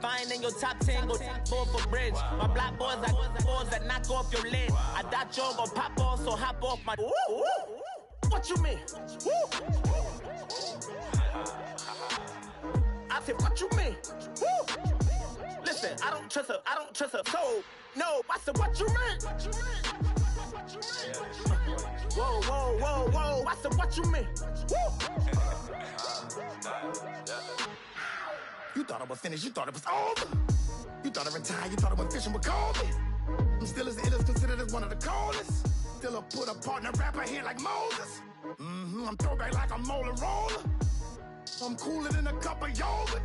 find in your top 10, go full for bridge. My black boys like boys that knock off your lid. I thought you gon' pop off, so hop off my. What you mean? I said, what you mean? Listen, I don't trust her. So, no, I said, what you mean? Whoa. I said, what you mean? You thought I was finished, you thought it was over. You thought I retired, you thought I went fishing with Kobe. I'm still as ill as considered as one of the coldest. Still a put a partner rapper here like Moses. I'm throwback like a molar roller. I'm cooler than a cup of yogurt.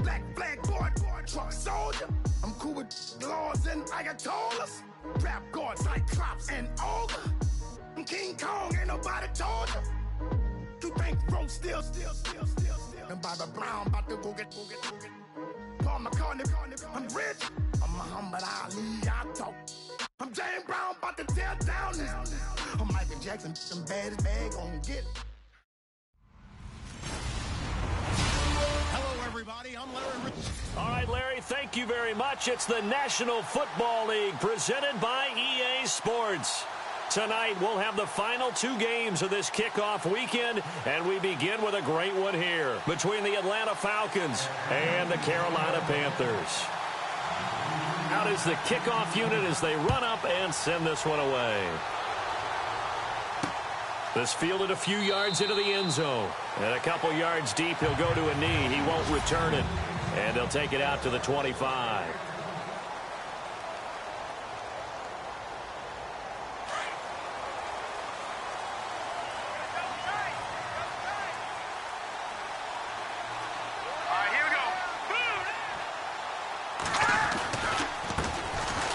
Black flag boy, truck soldier. I'm cool with laws and ayatollahs. Rap god, Cyclops and Olga. I'm King Kong, ain't nobody told you. You think Rose still. And Bobby Brown about to go get. Paul McCartney, I'm rich. I'm Muhammad Ali, I talk. I'm James Brown, about to tear down this. I'm Michael Jackson, some bad bag on get. Hello, everybody. I'm Larry. All right, Larry, thank you very much. It's the National Football League presented by EA Sports. Tonight, we'll have the final two games of this kickoff weekend, and we begin with a great one here between the Atlanta Falcons and the Carolina Panthers. Out is the kickoff unit as they run up and send this one away. This fielded a few yards into the end zone. And a couple yards deep, he'll go to a knee. He won't return it. And they'll take it out to the 25.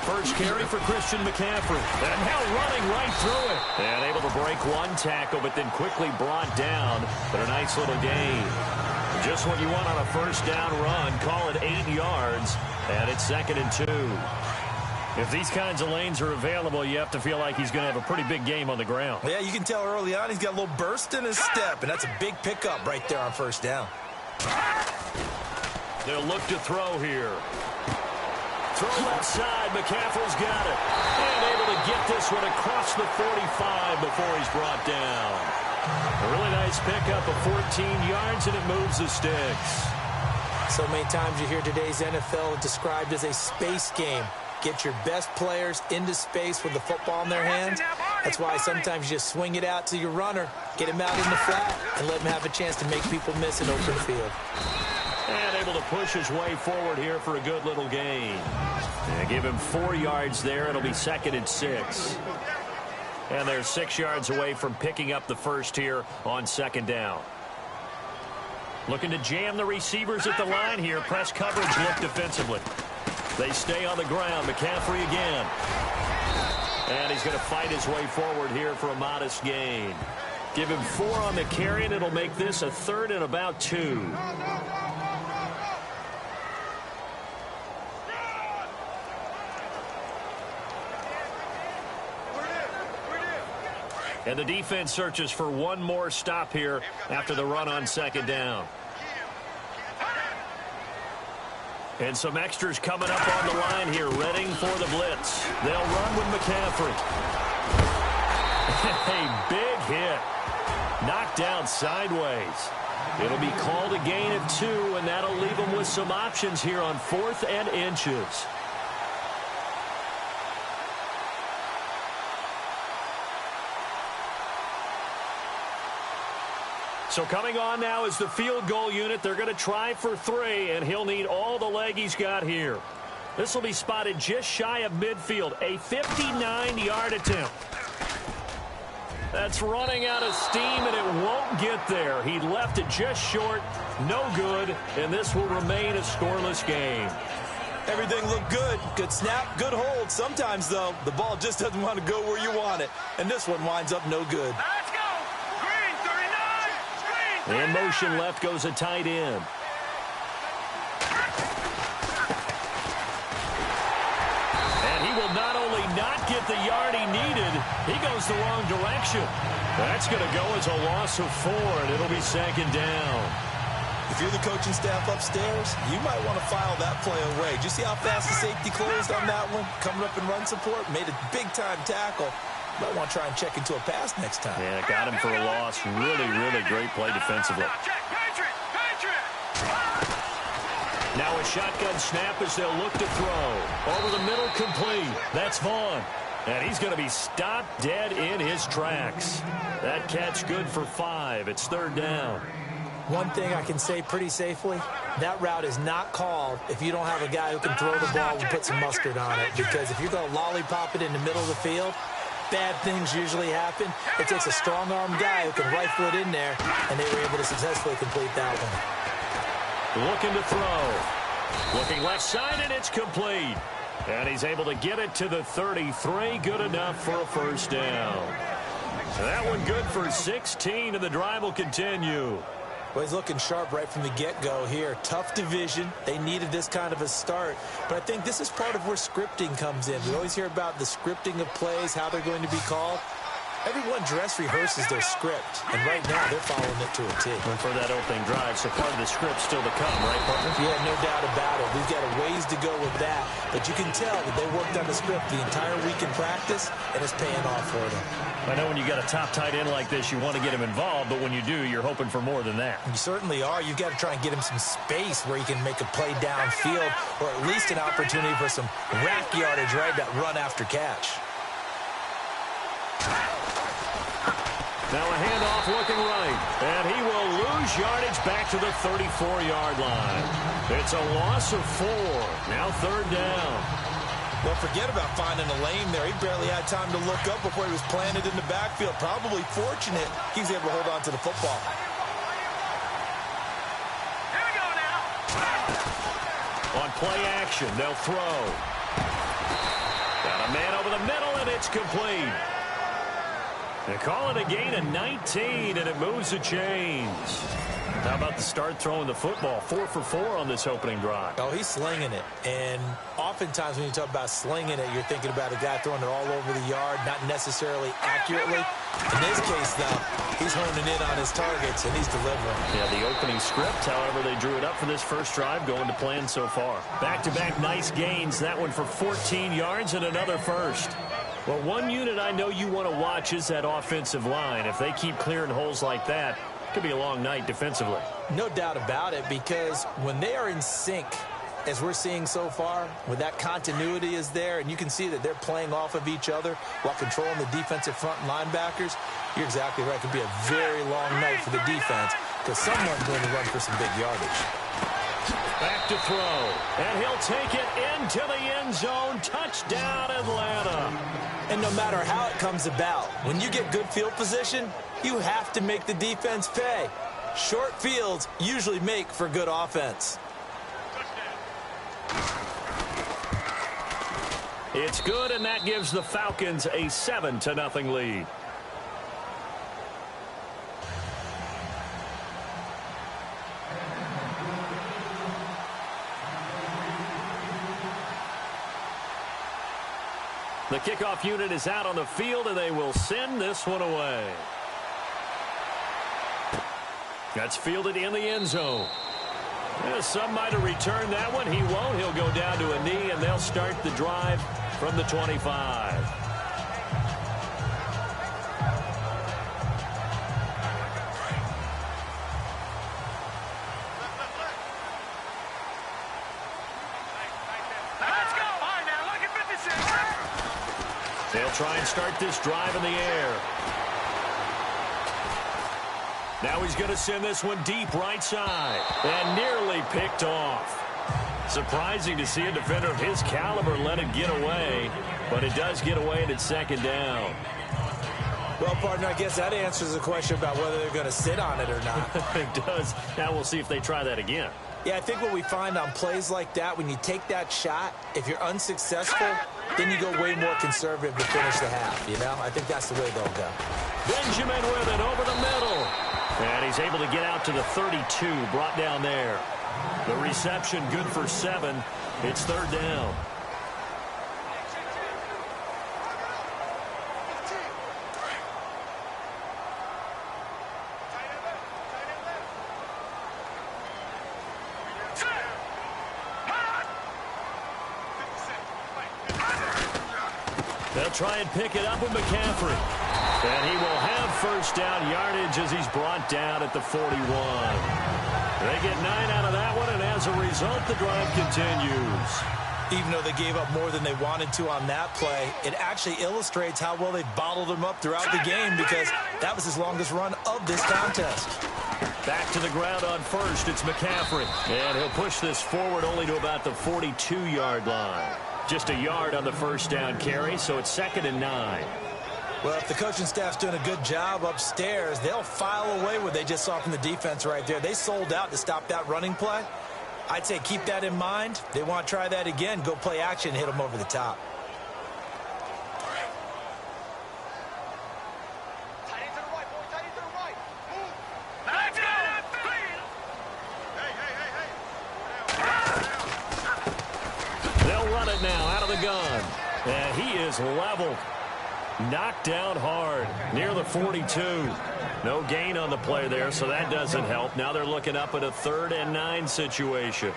First carry for Christian McCaffrey. And now running right through it. And able to break one tackle, but then quickly brought down. But a nice little gain. Just what you want on a first down run. Call it 8 yards. And it's 2nd and 2. If these kinds of lanes are available, you have to feel like he's going to have a pretty big game on the ground. Yeah, you can tell early on he's got a little burst in his step. And that's a big pickup right there on first down. They'll look to throw here. Throw left side. McCaffrey's got it. And able to get this one across the 45 before he's brought down. A really nice pickup of 14 yards, and it moves the sticks. So many times you hear today's NFL described as a space game. Get your best players into space with the football in their hands. That's why sometimes you just swing it out to your runner, get him out in the flat, and let him have a chance to make people miss an open field. And able to push his way forward here for a good little gain. And give him 4 yards there. It'll be 2nd and 6. And they're 6 yards away from picking up the first here on 2nd down. Looking to jam the receivers at the line here. Press coverage look defensively. They stay on the ground. McCaffrey again. And he's going to fight his way forward here for a modest gain. Give him 4 on the carry, and it'll make this a 3rd and about 2. And the defense searches for one more stop here after the run on 2nd down. And some extras coming up on the line here, readying for the blitz. They'll run with McCaffrey. A big hit. Knocked down sideways. It'll be called a gain of 2, and that'll leave them with some options here on 4th and inches. So coming on now is the field goal unit. They're going to try for 3, and he'll need all the leg he's got here. This will be spotted just shy of midfield, a 59-yard attempt. That's running out of steam, and it won't get there. He left it just short, no good, and this will remain a scoreless game. Everything looked good. Good snap, good hold. Sometimes, though, the ball just doesn't want to go where you want it, and this one winds up no good. In motion left goes a tight end. And he will not only not get the yard he needed, he goes the wrong direction. That's going to go as a loss of 4, and it'll be 2nd down. If you're the coaching staff upstairs, you might want to file that play away. Did you see how fast the safety closed on that one? Coming up in run support, made a big-time tackle. Might want to try and check into a pass next time. Yeah, got him for a loss. Really, really great play defensively. Now a shotgun snap as they'll look to throw. Over the middle, complete. That's Vaughn. And he's going to be stopped dead in his tracks. That catch good for 5. It's third down. One thing I can say pretty safely, that route is not called if you don't have a guy who can throw the ball and put some mustard on it. Because if you're going to lollipop it in the middle of the field, bad things usually happen. It takes a strong-arm guy who can rifle it in there, and they were able to successfully complete that one. Looking to throw. Looking left side, and it's complete. And he's able to get it to the 33. Good enough for a first down. That one good for 16, and the drive will continue. Well, he's looking sharp right from the get-go here. Tough division. They needed this kind of a start. But I think this is part of where scripting comes in. We always hear about the scripting of plays, how they're going to be called. Everyone dress rehearses their script, and right now they're following it to a T. And for that opening drive, so part of the script still to come, right, partner? Yeah, no doubt about it. We've got a ways to go with that, but you can tell that they worked on the script the entire week in practice, and it's paying off for them. I know when you got a top tight end like this, you want to get him involved, but when you do, you're hoping for more than that. You certainly are. You've got to try and get him some space where he can make a play downfield, or at least an opportunity for some rack yardage, right, that run after catch. Now a handoff looking right, and he will lose yardage back to the 34-yard line. It's a loss of 4. Now third down. Well, forget about finding a lane there. He barely had time to look up before he was planted in the backfield. Probably fortunate he's able to hold on to the football. Here we go now. On play action, they'll throw. Got a man over the middle, and it's complete. They call it a gain of 19, and it moves the chains. How about the start throwing the football? 4 for 4 on this opening drive. Oh, he's slinging it. And oftentimes when you talk about slinging it, you're thinking about a guy throwing it all over the yard, not necessarily accurately. In this case, though, he's honing in on his targets, and he's delivering. Yeah, the opening script, however, they drew it up for this first drive, going to plan so far. Back-to-back nice gains. That one for 14 yards and another first. Well, one unit I know you want to watch is that offensive line. If they keep clearing holes like that, it could be a long night defensively. No doubt about it, because when they are in sync, as we're seeing so far, when that continuity is there, and you can see that they're playing off of each other while controlling the defensive front linebackers, you're exactly right. It could be a very long night for the defense because someone's going to run for some big yardage. Back to throw, and he'll take it into the end zone. Touchdown, Atlanta. And no matter how it comes about, when you get good field position, you have to make the defense pay. Short fields usually make for good offense. It's good, and that gives the Falcons a 7-0 lead. The kickoff unit is out on the field, and they will send this one away. That's fielded in the end zone. Yeah, some might have returned that one. He won't. He'll go down to a knee, and they'll start the drive from the 25. They'll try and start this drive in the air. Now he's going to send this one deep right side. And nearly picked off. Surprising to see a defender of his caliber let it get away. But it does get away, and it's second down. Well, partner, I guess that answers the question about whether they're going to sit on it or not. It does. Now we'll see if they try that again. Yeah, I think what we find on plays like that, when you take that shot, if you're unsuccessful, then you go way more conservative to finish the half, you know? I think that's the way they'll go. Benjamin with it over the middle. And he's able to get out to the 32, brought down there. The reception good for 7. It's third down. They'll try and pick it up with McCaffrey. And he will have first down yardage as he's brought down at the 41. They get 9 out of that one, and as a result, the drive continues. Even though they gave up more than they wanted to on that play, it actually illustrates how well they bottled them up throughout the game, because that was his longest run of this contest. Back to the ground on first, it's McCaffrey. And he'll push this forward only to about the 42-yard line. Just a yard on the first down carry, so it's 2nd and 9. Well, if the coaching staff's doing a good job upstairs, they'll file away what they just saw from the defense right there. They sold out to stop that running play. I'd say keep that in mind. They want to try that again, go play action, hit them over the top. They'll run it now out of the gun. And he is leveled. Knocked down hard near the 42. No gain on the play there, so that doesn't help. Now they're looking up at a 3rd and 9 situation.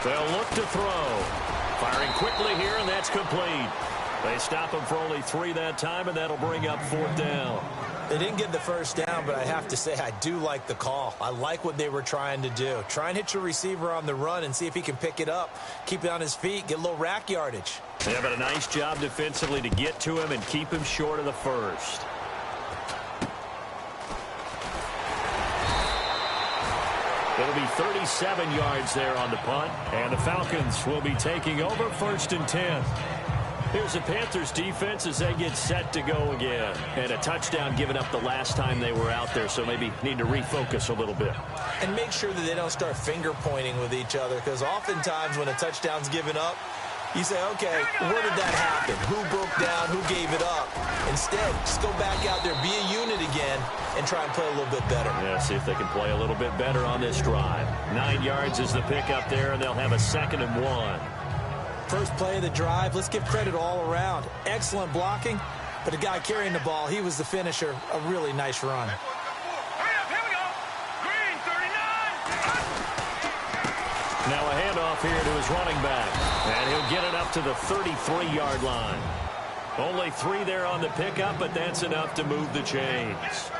They'll look to throw. Firing quickly here, and that's complete. They stop him for only 3 that time, and that'll bring up 4th down. They didn't get the first down, but I have to say I do like the call. I like what they were trying to do. Try and hit your receiver on the run and see if he can pick it up. Keep it on his feet, get a little rack yardage. They have a nice job defensively to get to him and keep him short of the first. It'll be 37 yards there on the punt, and the Falcons will be taking over 1st and 10. Here's the Panthers defense as they get set to go again. And a touchdown given up the last time they were out there, so maybe need to refocus a little bit. And make sure that they don't start finger pointing with each other, because oftentimes when a touchdown's given up, you say, okay, where did that happen? Who broke down? Who gave it up? Instead, just go back out there, be a unit again, and try and play a little bit better. Yeah, see if they can play a little bit better on this drive. 9 yards is the pickup there, and they'll have a 2nd and 1. First play of the drive, let's give credit all around. Excellent blocking, but the guy carrying the ball, he was the finisher. A really nice run. Now a handoff here to his running back. And he'll get it up to the 33-yard line. Only 3 there on the pickup, but that's enough to move the chains.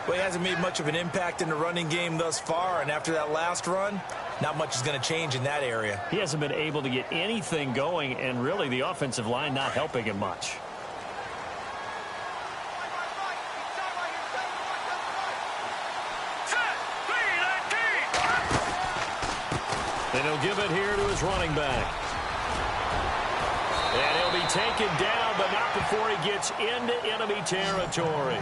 Well, he hasn't made much of an impact in the running game thus far, and after that last run, not much is going to change in that area. He hasn't been able to get anything going, and really the offensive line not helping him much. And he'll give it here to his running back. And he'll be taken down, but not before he gets into enemy territory.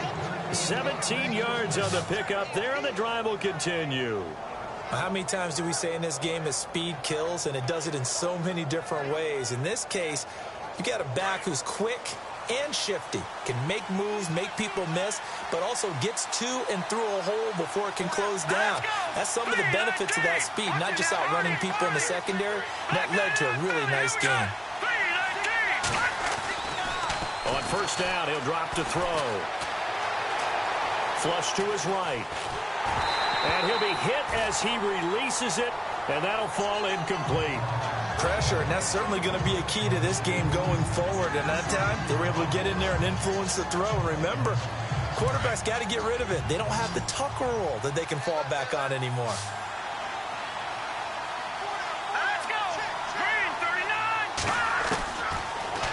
17 yards on the pickup there, and the drive will continue. How many times do we say in this game that speed kills, and it does it in so many different ways? In this case, you got a back who's quick and shifty, can make moves, make people miss, but also gets to and through a hole before it can close down. That's some of the benefits of that speed, not just outrunning people in the secondary. That led to a really nice game. On first down, he'll drop to throw. Flush to his right. And he'll be hit as he releases it, and that'll fall incomplete. Pressure, and that's certainly going to be a key to this game going forward. And that time, they were able to get in there and influence the throw. Remember, quarterbacks got to get rid of it. They don't have the tucker roll that they can fall back on anymore. Let's go. Green 39.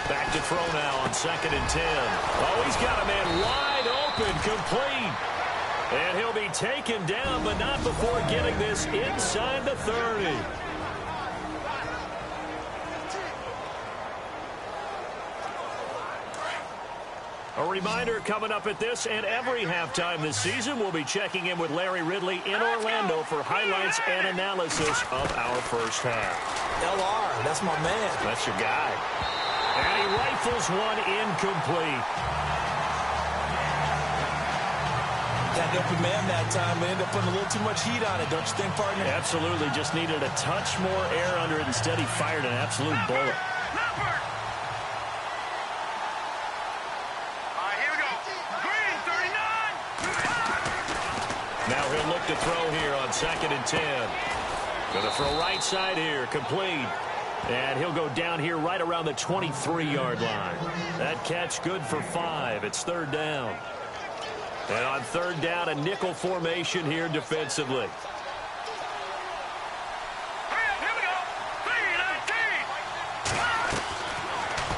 Back to throw now on 2nd and 10. Oh, he's got a man wide open, complete. And he'll be taken down, but not before getting this inside the 30. A reminder coming up at this and every halftime this season, we'll be checking in with Larry Ridley in Orlando for highlights and analysis of our first half. LR, that's my man. That's your guy. And he rifles one incomplete. That open man that time, they ended up putting a little too much heat on it, don't you think, partner? Absolutely. Just needed a touch more air under it. Instead, he fired an absolute bullet. Now he'll look to throw here on 2nd and 10. Going to throw right side here, complete. And he'll go down here right around the 23-yard line. That catch good for 5. It's 3rd down. And on 3rd down, a nickel formation here defensively.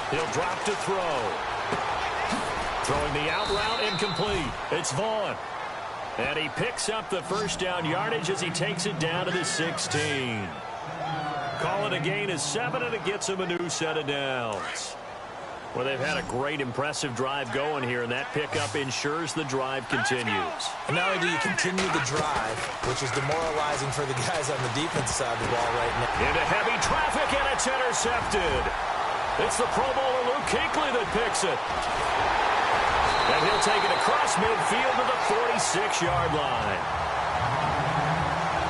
He'll drop to throw. Throwing the out route, incomplete. It's Vaughn. And he picks up the 1st down yardage as he takes it down to the 16. Call it a gain of 7, and it gets him a new set of downs. Well, they've had a great, impressive drive going here, and that pickup ensures the drive continues. And not only do you continue the drive, which is demoralizing for the guys on the defensive side of the ball right now. Into heavy traffic, and it's intercepted. It's the Pro Bowler Luke Kuechly that picks it. And he'll take it across midfield to the 46-yard line.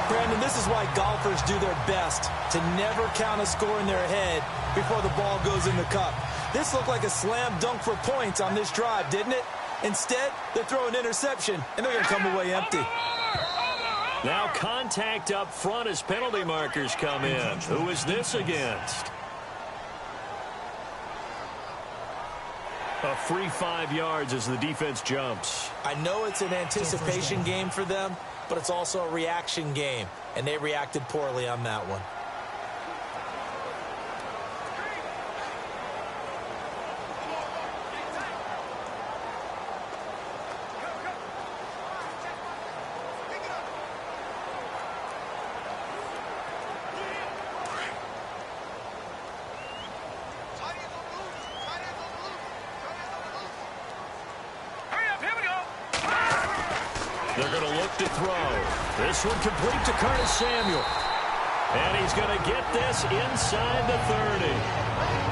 Brandon, this is why golfers do their best to never count a score in their head before the ball goes in the cup. This looked like a slam dunk for points on this drive, didn't it? Instead, they throw an interception, and they're going to come away empty. Now contact up front as penalty markers come in. Who is this against? A free 5 yards as the defense jumps. I know it's an anticipation game for them, but it's also a reaction game, and they reacted poorly on that one. They're going to look to throw. This one complete to Curtis Samuel. And he's going to get this inside the 30.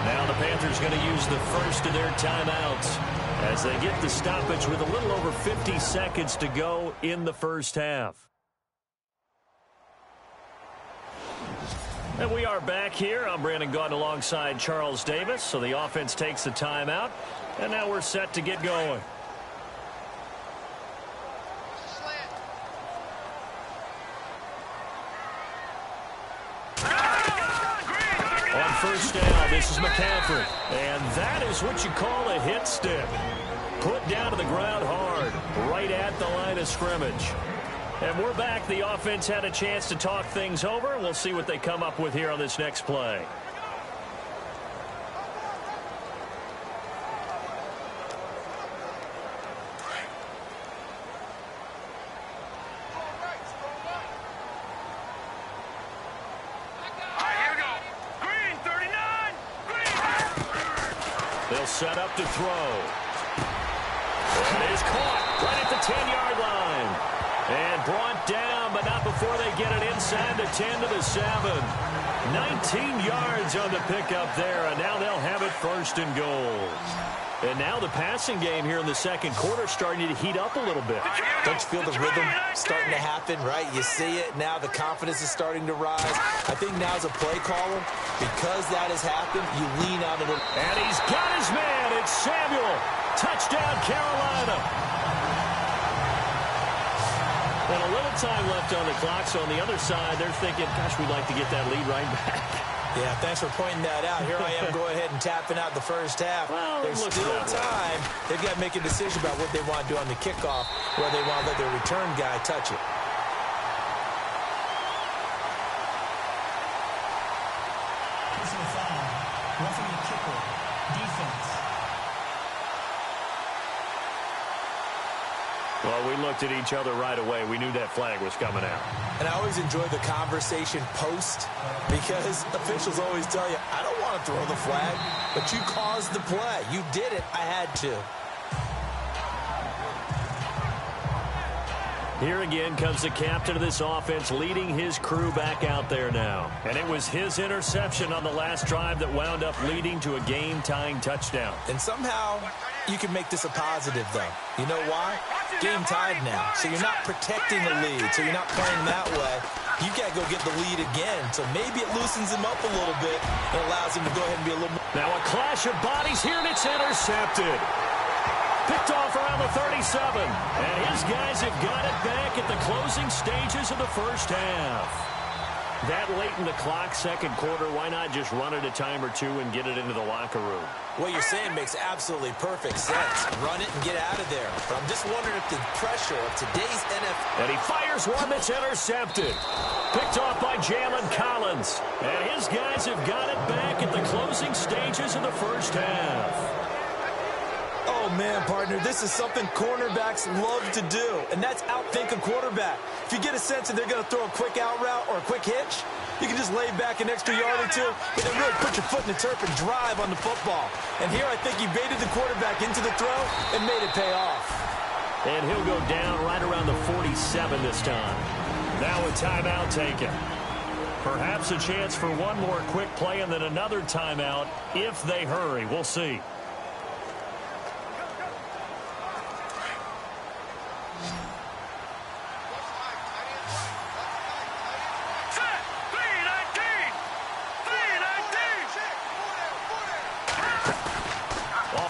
Now the Panthers going to use the first of their timeouts as they get the stoppage with a little over 50 seconds to go in the first half. And we are back here. I'm Brandon Gaudin alongside Charles Davis. So the offense takes the timeout. And now we're set to get going. First down, this is McCaffrey. And that is what you call a hit stick. Put down to the ground hard, right at the line of scrimmage. And we're back. The offense had a chance to talk things over. We'll see what they come up with here on this next play. They'll set up to throw. And it is caught right at the 10-yard line. And brought down, but not before they get it inside the 10 to the 7. 19 yards on the pickup there, and now they'll have it 1st and goal. And now the passing game here in the second quarter starting to heat up a little bit. Don't you feel the rhythm starting to happen, right? You see it. Now the confidence is starting to rise. I think now's a play caller. Because that has happened, you lean on it. And he's got his man. It's Samuel. Touchdown, Carolina. And a little time left on the clock, so on the other side, they're thinking, gosh, we'd like to get that lead right back. Yeah, thanks for pointing that out. Here I am going ahead and tapping out the first half. Well, there's still time. They've got to make a decision about what they want to do on the kickoff, where they want to let their return guy touch it. Roughing the kicker, defense. Well, we looked at each other right away. We knew that flag was coming out. And I always enjoy the conversation post because officials always tell you, I don't want to throw the flag, but you caused the play. You did it. I had to. Here again comes the captain of this offense leading his crew back out there now. And it was his interception on the last drive that wound up leading to a game-tying touchdown. And somehow you can make this a positive, though. You know why? Game tied now. So you're not protecting the lead. So you're not playing that way. You got to go get the lead again. So maybe it loosens him up a little bit and allows him to go ahead and be a little more. Now a clash of bodies here, and it's intercepted. Picked off around the 37. And his guys have got it back at the closing stages of the first half. That late in the clock, second quarter, why not just run it a time or two and get it into the locker room? What you're saying makes absolutely perfect sense. Run it and get out of there. But I'm just wondering if the pressure of today's NFL... And he fires one that's intercepted. Picked off by Jalen Collins. And his guys have got it back at the closing stages of the first half. Oh, man, partner, this is something cornerbacks love to do, and that's outthink a quarterback. If you get a sense that they're going to throw a quick out route or a quick hitch, you can just lay back an extra yard or two, but then really put your foot in the turf and drive on the football. And here I think he baited the quarterback into the throw and made it pay off. And he'll go down right around the 47 this time. Now a timeout taken. Perhaps a chance for one more quick play and then another timeout if they hurry. We'll see.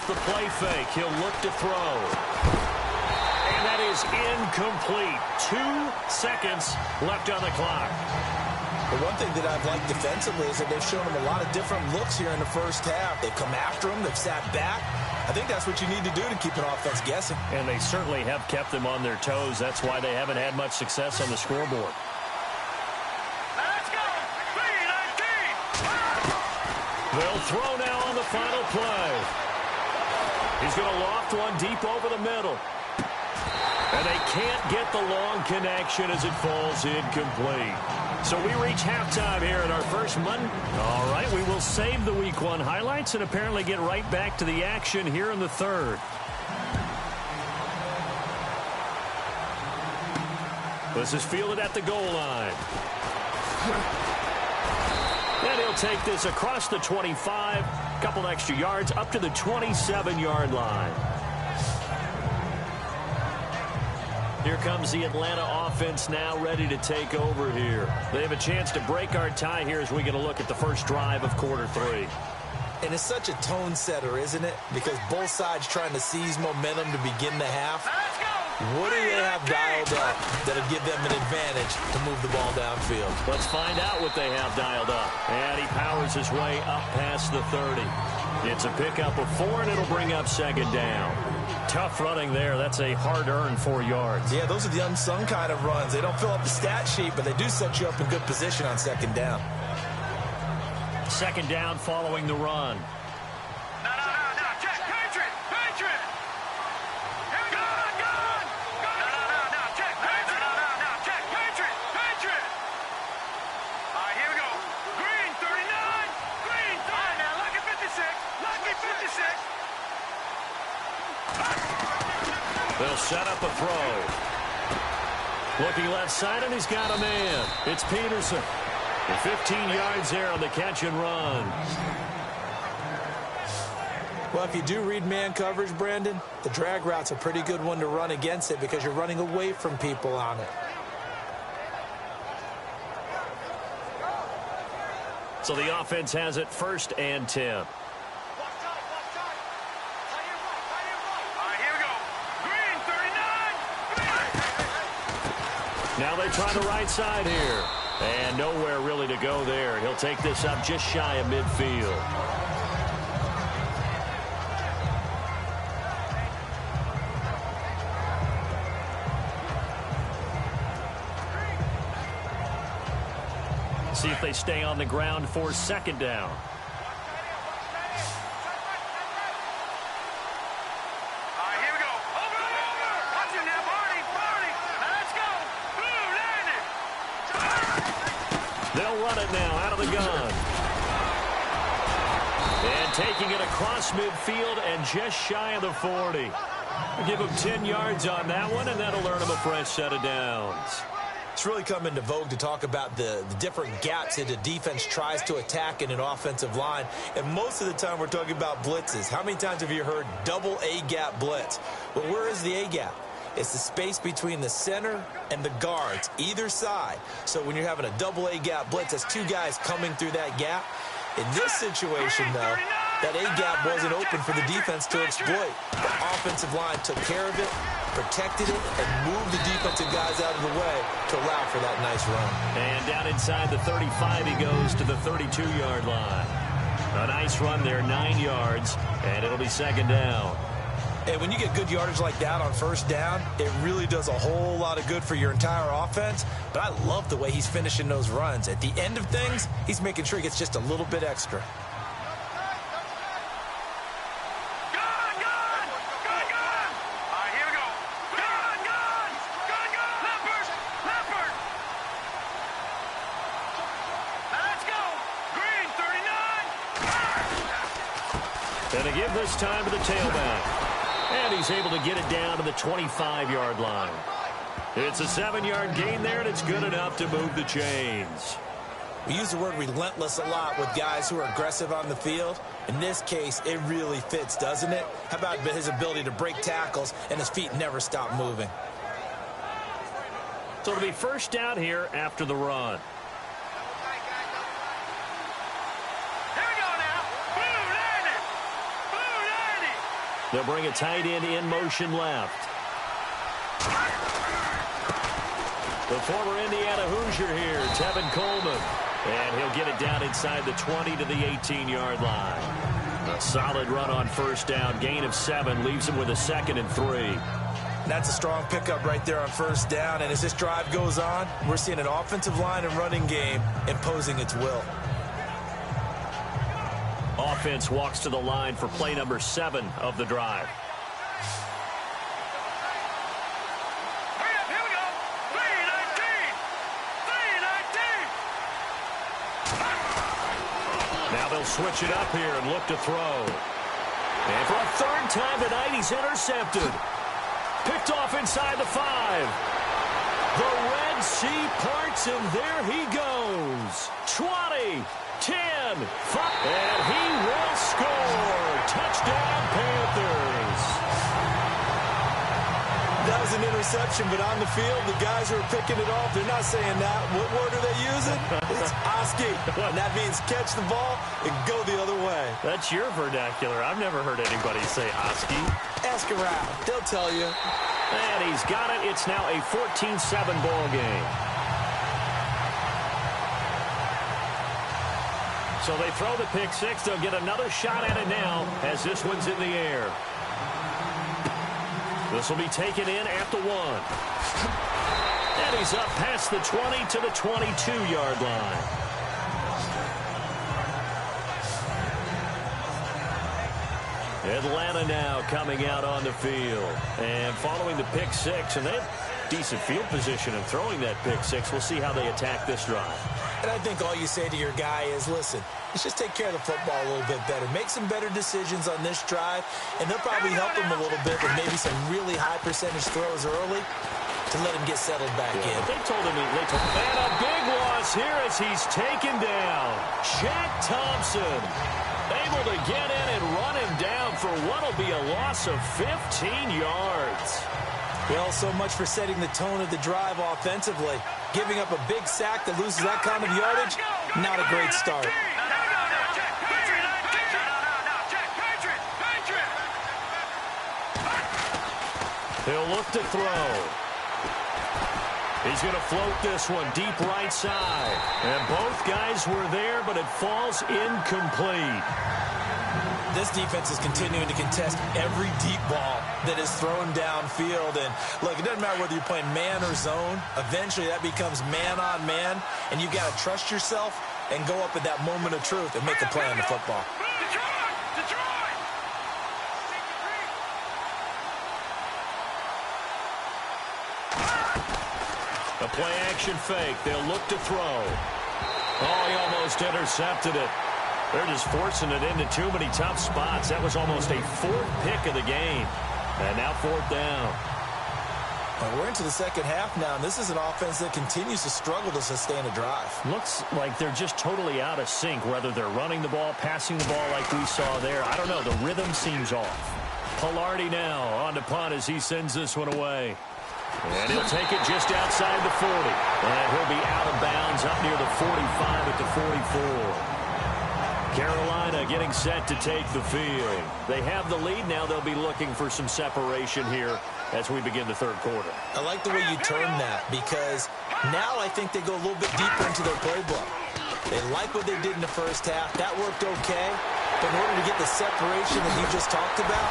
The play fake. He'll look to throw. And that is incomplete. 2 seconds left on the clock. The one thing that I've liked defensively is that they've shown him a lot of different looks here in the first half. They've come after him. They've sat back. I think that's what you need to do to keep an offense guessing. And they certainly have kept them on their toes. That's why they haven't had much success on the scoreboard. Let's go! 3-19! They'll throw now on the final play. He's going to loft one deep over the middle. And they can't get the long connection as it falls incomplete. So we reach halftime here in our first Monday. All right, we will save the Week 1 highlights and apparently get right back to the action here in the third. This is fielded at the goal line. And he'll take this across the 25, couple extra yards, up to the 27-yard line. Here comes the Atlanta offense now ready to take over here. They have a chance to break our tie here as we get a look at the first drive of quarter 3. And it's such a tone setter, isn't it? Because both sides trying to seize momentum to begin the half. What do they have dialed up that'll give them an advantage to move the ball downfield? Let's find out what they have dialed up. And he powers his way up past the 30. It's a pickup of 4, and it'll bring up second down. Tough running there. That's a hard-earned 4 yards. Yeah, those are the unsung kind of runs. They don't fill up the stat sheet, but they do set you up in good position on second down. Second down following the run. They'll set up a throw. Looking left side, and he's got a man. It's Peterson. 15 yards there on the catch and run. Well, if you do read man coverage, Brandon, the drag route's a pretty good one to run against it because you're running away from people on it. So the offense has it 1st and 10. Now they try the right side here. And nowhere really to go there. He'll take this up just shy of midfield. See if they stay on the ground for second down. They'll run it now out of the gun. And taking it across midfield and just shy of the 40. Give him 10 yards on that one, and that'll earn him a fresh set of downs. It's really come into vogue to talk about the different gaps that a defense tries to attack in an offensive line. And most of the time we're talking about blitzes. How many times have you heard double A-gap blitz? Well, where is the A-gap? It's the space between the center and the guards, either side. So when you're having a double A-gap blitz, that's two guys coming through that gap. In this situation, though, that A-gap wasn't open for the defense to exploit. The offensive line took care of it, protected it, and moved the defensive guys out of the way to allow for that nice run. And down inside the 35, he goes to the 32-yard line. A nice run there, 9 yards, and it'll be second down. And when you get good yardage like that on first down, it really does a whole lot of good for your entire offense. But I love the way he's finishing those runs. At the end of things, he's making sure he gets just a little bit extra. And to give this time to the tailback. And he's able to get it down to the 25-yard line. It's a 7-yard gain there, and it's good enough to move the chains. We use the word relentless a lot with guys who are aggressive on the field. In this case, it really fits, doesn't it? How about his ability to break tackles and his feet never stop moving? So it'll be first down here after the run. They'll bring a tight end in motion left. The former Indiana Hoosier here, Tevin Coleman. And he'll get it down inside the 20 to the 18-yard line. A solid run on first down. Gain of 7 leaves him with a 2nd and 3. That's a strong pickup right there on first down. And as this drive goes on, we're seeing an offensive line and running game imposing its will. Offense walks to the line for play number 7 of the drive. Here we go. 3-19. Now they'll switch it up here and look to throw. And for a 3rd time tonight, he's intercepted. Picked off inside the 5. The Red Sea parts, and there he goes. 20. 10, 5, and he will score. Touchdown, Panthers. That was an interception, but on the field, the guys who are picking it off, they're not saying that. What word are they using? It's Oski, and that means catch the ball and go the other way. That's your vernacular. I've never heard anybody say Oski. Ask around. They'll tell you. And he's got it. It's now a 14-7 ball game. So they throw the pick 6. They'll get another shot at it now as this one's in the air. This will be taken in at the 1. And he's up past the 20 to the 22-yard line. Atlanta now coming out on the field. And following the pick 6, and they have decent field position and throwing that pick 6. We'll see how they attack this drive. And I think all you say to your guy is, listen, let's just take care of the football a little bit better. Make some better decisions on this drive, and they'll probably help him a little bit with maybe some really high percentage throws early to let him get settled back in. They told him, and a big loss here as he's taken down. Shaq Thompson able to get in and run him down for what will be a loss of 15 yards. Well, so much for setting the tone of the drive offensively. Giving up a big sack that loses that kind of yardage, not a great start. He'll look to throw. He's going to float this one deep right side. And both guys were there, but it falls incomplete. This defense is continuing to contest every deep ball that is thrown downfield. And, look, it doesn't matter whether you're playing man or zone. Eventually, that becomes man on man. And you've got to trust yourself and go up at that moment of truth and make a play on the football. A play-action fake. They'll look to throw. Oh, he almost intercepted it. They're just forcing it into too many tough spots. That was almost a 4th pick of the game. And now 4th down. Well, we're into the second half now, and this is an offense that continues to struggle to sustain a drive. Looks like they're just totally out of sync, whether they're running the ball, passing the ball like we saw there. I don't know. The rhythm seems off. Pilardi now on to punt as he sends this one away. And he'll take it just outside the 40. And he'll be out of bounds up near the 45 at the 44. Carolina getting set to take the field. They have the lead. Now they'll be looking for some separation here as we begin the third quarter. I like the way you turn that, because now I think they go a little bit deeper into their playbook. They like what they did in the first half. That worked okay. But in order to get the separation that you just talked about,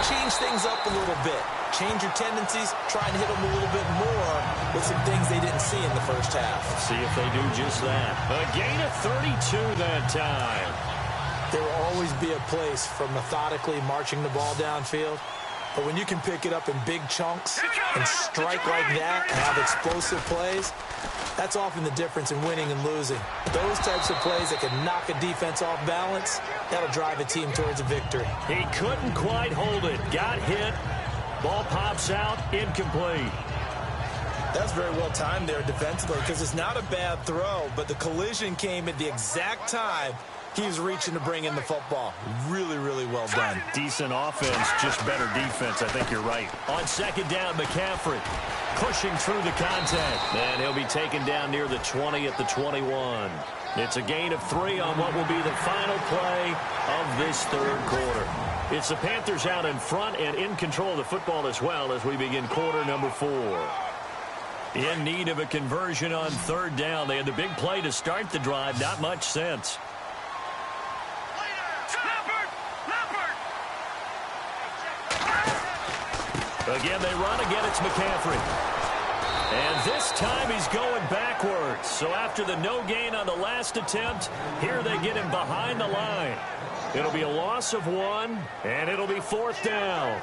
change things up a little bit. Change your tendencies. Try and hit them a little bit more with some things they didn't see in the first half. See if they do just that. A gain of 32 that time. There will always be a place for methodically marching the ball downfield. But when you can pick it up in big chunks and strike like that and have explosive plays, that's often the difference in winning and losing. Those types of plays that can knock a defense off balance, that'll drive a team towards a victory. He couldn't quite hold it. Got hit. Ball pops out. Incomplete. That's very well timed there defensively, because it's not a bad throw, but the collision came at the exact time he was reaching to bring in the football. Really, really well done. Decent offense, just better defense. I think you're right. On 2nd down, McCaffrey pushing through the contact. And he'll be taken down near the 20 at the 21. It's a gain of 3 on what will be the final play of this third quarter. It's the Panthers out in front and in control of the football as well as we begin quarter number 4. In need of a conversion on 3rd down. They had the big play to start the drive. Not much sense. Again, they run. Again, it's McCaffrey. And this time he's going backwards. So after the no gain on the last attempt, here they get him behind the line. It'll be a loss of 1, and it'll be 4th down.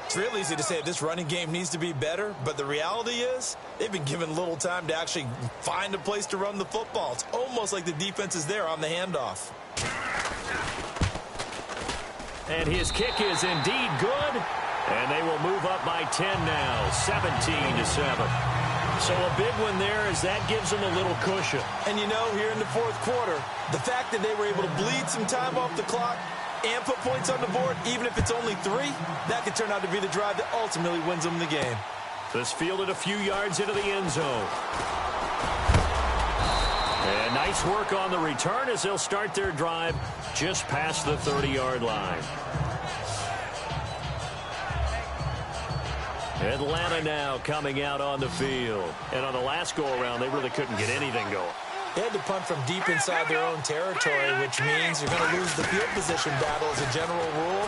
It's real easy to say this running game needs to be better, but the reality is they've been given little time to actually find a place to run the football. It's almost like the defense is there on the handoff. And his kick is indeed good. And they will move up by 10 now, 17-7. So a big one there as that gives them a little cushion. And you know, here in the fourth quarter, the fact that they were able to bleed some time off the clock and put points on the board, even if it's only 3, that could turn out to be the drive that ultimately wins them the game. This fielded a few yards into the end zone. And nice work on the return as they'll start their drive just past the 30-yard line. Atlanta now coming out on the field. And on the last go-around, they really couldn't get anything going. They had to punt from deep inside their own territory, which means you're going to lose the field position battle as a general rule.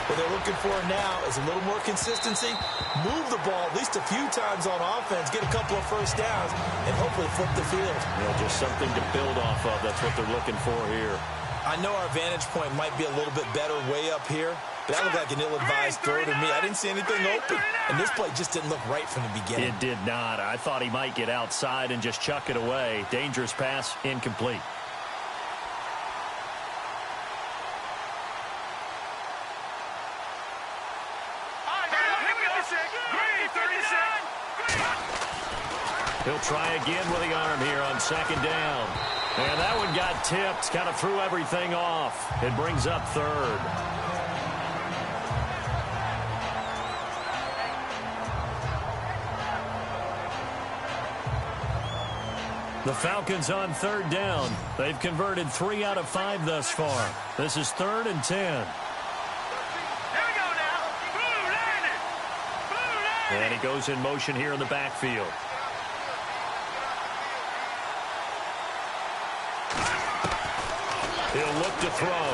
What they're looking for now is a little more consistency, move the ball at least a few times on offense, get a couple of first downs, and hopefully flip the field. Yeah, just something to build off of. That's what they're looking for here. I know our vantage point might be a little bit better way up here, but that looked like an ill-advised throw to me. I didn't see anything open, and this play just didn't look right from the beginning. It did not. I thought he might get outside and just chuck it away. Dangerous pass, incomplete. He'll try again with the arm here on 2nd down. And that one got tipped, kind of threw everything off. It brings up 3rd. The Falcons on 3rd down. They've converted 3 out of 5 thus far. This is 3rd and 10. And he goes in motion here in the backfield. He'll look to throw.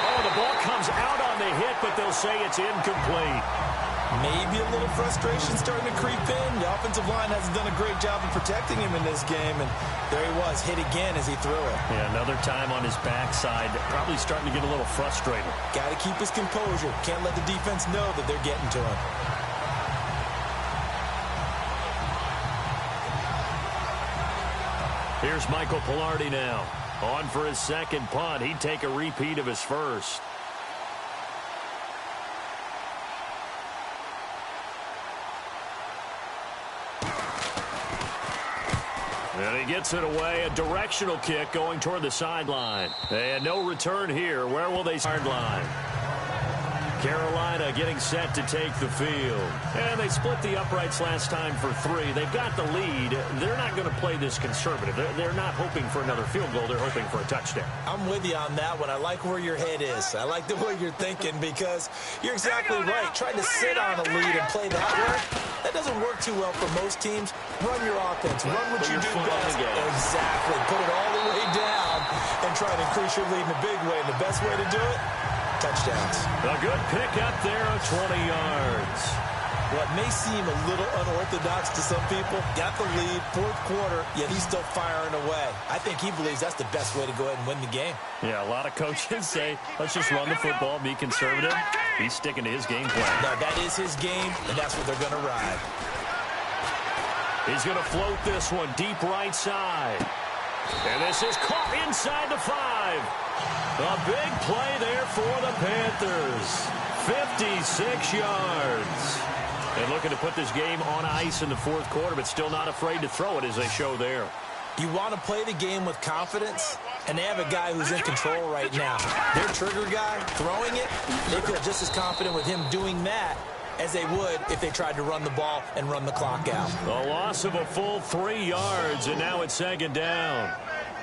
Oh, the ball comes out on the hit, but they'll say it's incomplete. Maybe a little frustration starting to creep in. The offensive line hasn't done a great job of protecting him in this game, and there he was, hit again as he threw it. Yeah, another time on his backside, probably starting to get a little frustrated. Got to keep his composure. Can't let the defense know that they're getting to him. Here's Michael Pilardi now. On for his 2nd punt. He'd take a repeat of his first. And he gets it away. A directional kick going toward the sideline. And no return here. Where will they start line? Carolina getting set to take the field. And they split the uprights last time for 3. They've got the lead. They're not going to play this conservative. They're not hoping for another field goal. They're hoping for a touchdown. I'm with you on that one. I like where your head is. I like the way you're thinking because you're exactly right. Trying to sit on a lead and play that way, that doesn't work too well for most teams. Run your offense. Run what you do best. Exactly. Put it all the way down and try to increase your lead in a big way. And the best way to do it, touchdowns. A good pick up there of 20 yards. What may seem a little unorthodox to some people, got the lead, fourth quarter, yet he's still firing away. I think he believes that's the best way to go ahead and win the game. Yeah, a lot of coaches say, let's just run the football, be conservative. He's sticking to his game plan. No, that is his game, and that's what they're going to ride. He's going to float this one deep right side. And this is caught inside the 5. A big play there for the Panthers. 56 yards. And looking to put this game on ice in the fourth quarter, but still not afraid to throw it as they show there. You want to play the game with confidence, and they have a guy who's in control right now. Their trigger guy, throwing it, they feel just as confident with him doing that as they would if they tried to run the ball and run the clock out. A loss of a full 3 yards, and now it's second down.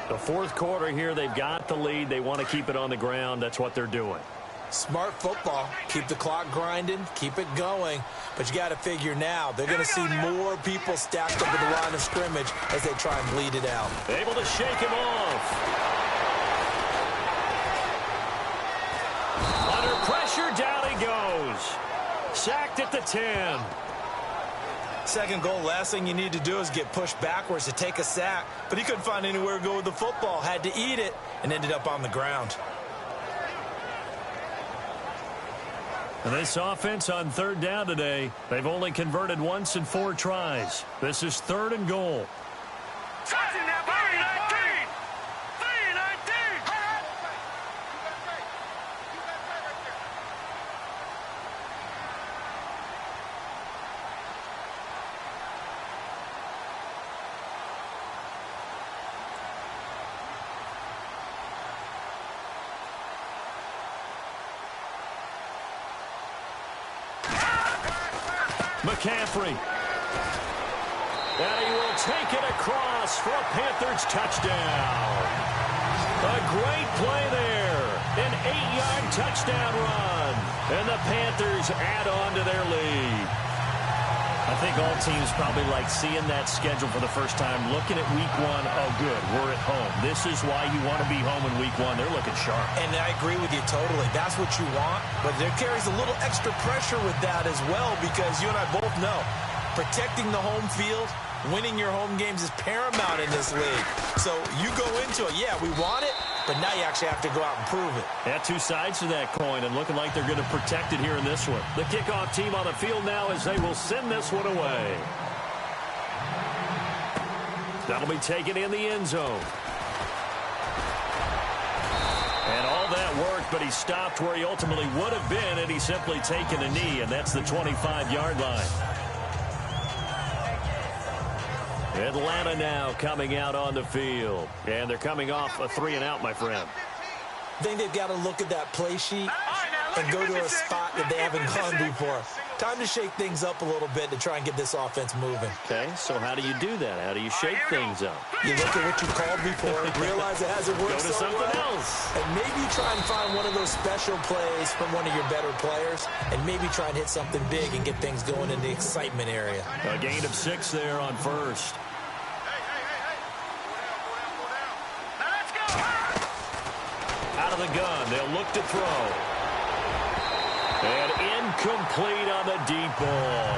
The fourth quarter here, they've got the lead. They want to keep it on the ground. That's what they're doing. Smart football. Keep the clock grinding. Keep it going. But you got to figure now, they're going to see more people stacked up at the line of scrimmage as they try and bleed it out. Able to shake him off. Under pressure, down he goes. Sacked at the 10. Second goal, last thing you need to do is get pushed backwards to take a sack. But he couldn't find anywhere to go with the football. Had to eat it and ended up on the ground. And this offense on third down today, they've only converted once in 4 tries. This is 3rd and goal. McCaffrey. And he will take it across for a Panthers touchdown. A great play there. An 8-yard touchdown run. And the Panthers add on to their lead. I think all teams probably like seeing that schedule for the first time, looking at week 1. Oh, good, we're at home. This is why you want to be home in week 1. They're looking sharp. And I agree with you totally. That's what you want. But there carries a little extra pressure with that as well because you and I both know protecting the home field, winning your home games is paramount in this league. So you go into it, yeah, we want it, but now you actually have to go out and prove it. Yeah, 2 sides to that coin, and looking like they're going to protect it here in this one. The kickoff team on the field now as they will send this one away. That'll be taken in the end zone. And all that worked, but he stopped where he ultimately would have been, and he's simply taken a knee, and that's the 25-yard line. Atlanta now coming out on the field. And they're coming off a 3-and-out, my friend. I think they've got to look at that play sheet and go to a spot that they haven't gone before. Time to shake things up a little bit to try and get this offense moving. Okay, so how do you do that? How do you shake things up? You look at what you called before, realize it hasn't worked Go to so something well, else. and maybe try and find one of those special plays from one of your better players, and maybe try and hit something big and get things going in the excitement area. A gain of 6 there on first. Out of the gun, they'll look to throw. And incomplete on the deep ball.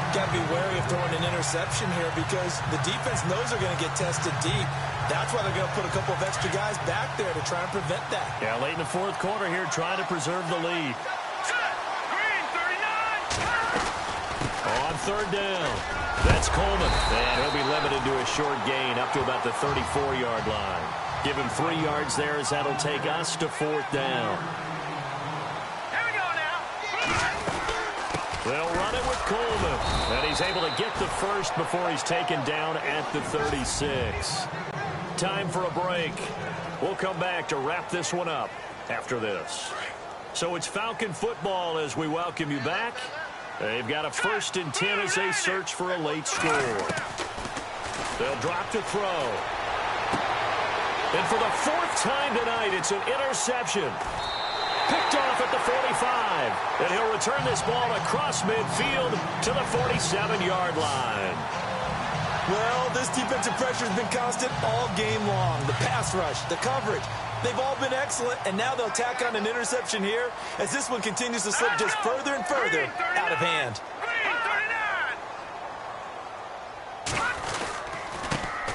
Got to be wary of throwing an interception here because the defense knows they're going to get tested deep. That's why they're going to put a couple of extra guys back there to try and prevent that. Yeah, late in the fourth quarter here, trying to preserve the lead. On third down, that's Coleman. And he'll be limited to a short gain up to about the 34-yard line. Give him 3 yards there as that'll take us to 4th down. They'll run it with Coleman. And he's able to get the first before he's taken down at the 36. Time for a break. We'll come back to wrap this one up after this. So it's Falcon football as we welcome you back. They've got a 1st and 10 as they search for a late score. They'll drop to throw. And for the 4th time tonight, it's an interception. Picked off at the 45. And he'll return this ball across midfield to the 47-yard line. Well, this defensive pressure has been constant all game long. The pass rush, the coverage, they've all been excellent, and now they'll tack on an interception here as this one continues to slip just further and further out of hand.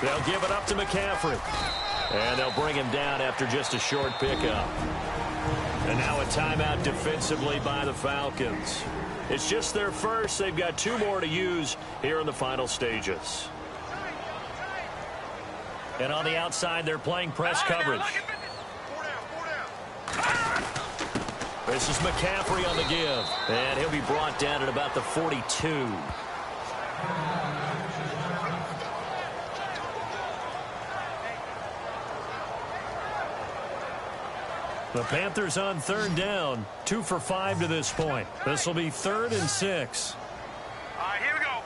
They'll give it up to McCaffrey. And they'll bring him down after just a short pickup. And now a timeout defensively by the Falcons. It's just their first. They've got 2 more to use here in the final stages. And on the outside, they're playing press coverage. This is McCaffrey on the give. And he'll be brought down at about the 42. The Panthers on 3rd down. 2 for 5 to this point. This will be 3rd and 6. All right, here we go.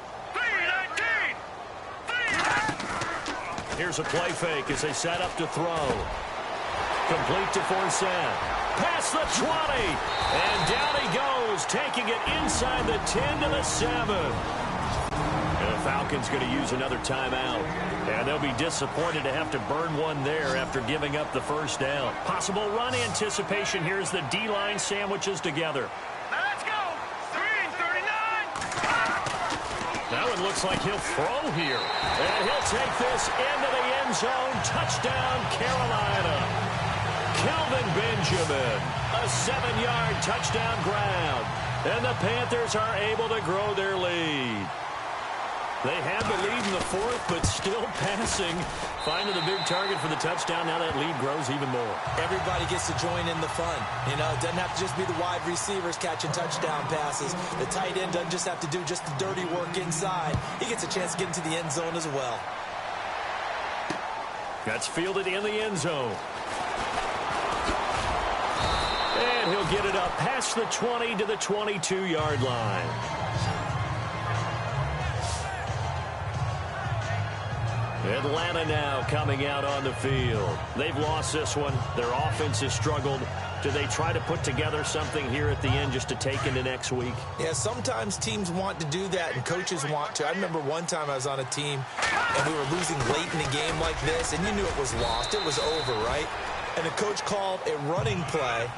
3-19. Here's a play fake as they set up to throw. Complete to Forsett. Past the 20. And down he goes, taking it inside the 10 to the 7. And the Falcons going to use another timeout. And they'll be disappointed to have to burn one there after giving up the 1st down. Possible run anticipation here as the D-line sandwiches together. Let's go. 3-39. Now it looks like he'll throw here. And he'll take this into the end zone. Touchdown, Carolina. Kelvin Benjamin, a 7-yard touchdown grab. And the Panthers are able to grow their lead. They had the lead in the 4th, but still passing. Finding the big target for the touchdown. Now that lead grows even more. Everybody gets to join in the fun. You know, it doesn't have to just be the wide receivers catching touchdown passes. The tight end doesn't just have to do just the dirty work inside. He gets a chance to get into the end zone as well. That's fielded in the end zone. And he'll get it up past the 20 to the 22-yard line. Atlanta now coming out on the field. They've lost this one. Their offense has struggled. Do they try to put together something here at the end just to take into next week? Yeah, sometimes teams want to do that and coaches want to. I remember one time I was on a team and we were losing late in a game like this, and you knew it was lost. It was over, right? And the coach called a running play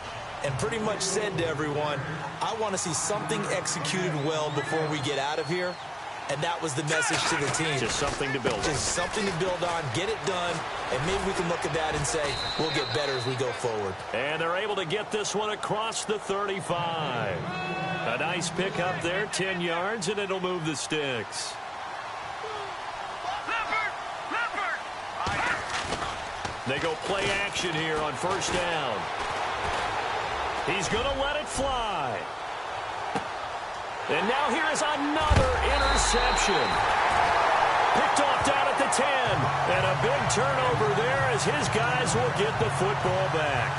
and pretty much said to everyone, I want to see something executed well before we get out of here. And that was the message to the team. Just something to build on. Just something to build on, get it done, and maybe we can look at that and say, we'll get better as we go forward. And they're able to get this one across the 35. A nice pick up there, 10 yards, and it'll move the sticks. They go play action here on 1st down. He's going to let it fly. And now here is another interception. Picked off down at the 10. And a big turnover there as his guys will get the football back.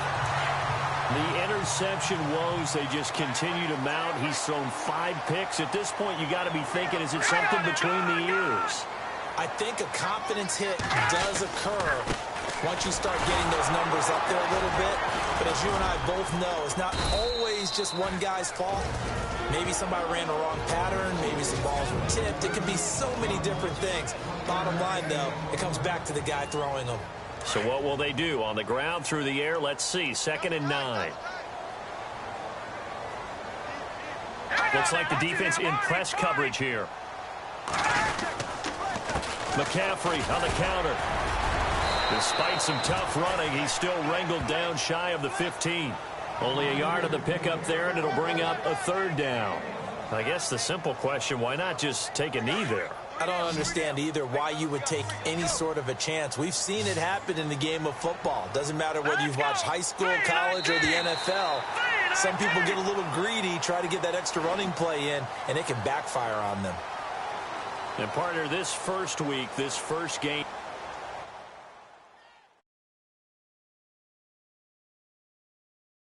The interception woes, they just continue to mount. He's thrown 5 picks. At this point, you got to be thinking, is it something between the ears? I think a confidence hit does occur once you start getting those numbers up there a little bit. But as you and I both know, it's not always just one guy's fault. Maybe somebody ran the wrong pattern. Maybe some balls were tipped. It could be so many different things. Bottom line, though, it comes back to the guy throwing them. So what will they do? On the ground, through the air? Let's see. 2nd and 9. Looks like the defense in press coverage here. McCaffrey on the counter. Despite some tough running, he's still wrangled down shy of the 15. Only a yard of the pickup there, and it'll bring up a 3rd down. I guess the simple question, why not just take a knee there? I don't understand either why you would take any sort of a chance. We've seen it happen in the game of football. Doesn't matter whether you've watched high school, college, or the NFL. Some people get a little greedy, try to get that extra running play in, and it can backfire on them. And partner, this first week, this first game,